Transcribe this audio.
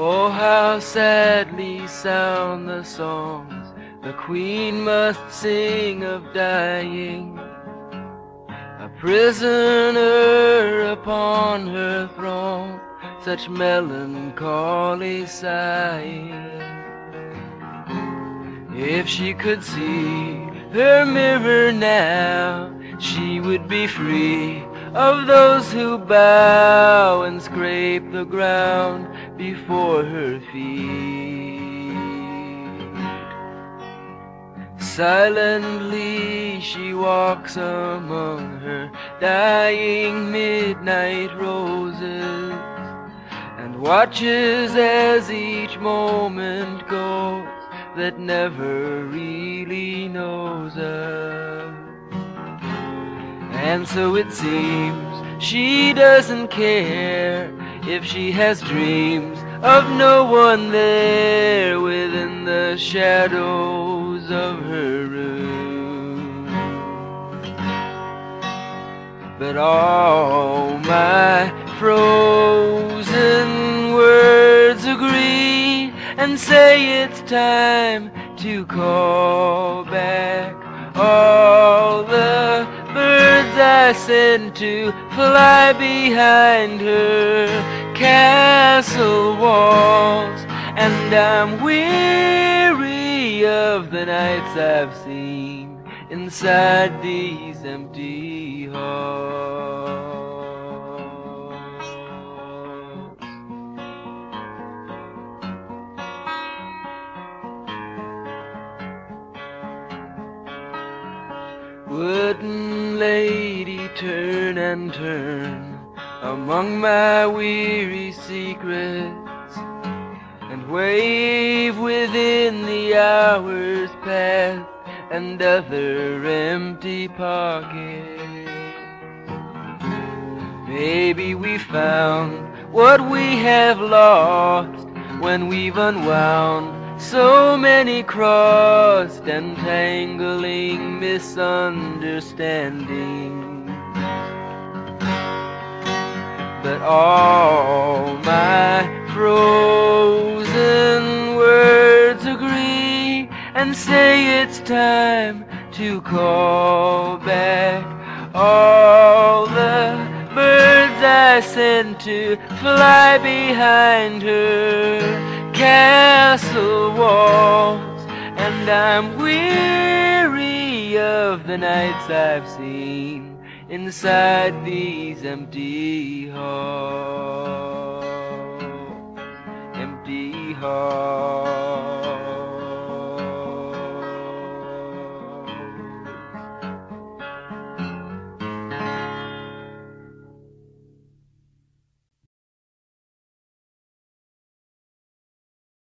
Oh, how sadly sound the songs the Queen must sing of dying, a prisoner upon her throne, such melancholy sighing. If she could see her mirror now, she would be free of those who bow and scrape the ground before her feet. Silently she walks among her dying midnight roses, and watches as each moment goes that never really knows us. And so it seems she doesn't care if she has dreams of no one there within the shadows of her room. But all my frozen words agree and say it's time to call back all the birds I sent to fly behind her castle walls. And I'm weary of the nights I've seen inside these empty halls. Wooden lady, turn and turn among my weary secrets, and wave within the hours past and other empty pockets. Maybe we found what we have lost when we've unwound so many crossed and tangling misunderstandings. But all my frozen words agree and say it's time to call back all the birds I sent to fly behind her castle walls. And I'm weary of the nights I've seen inside these empty halls, empty halls.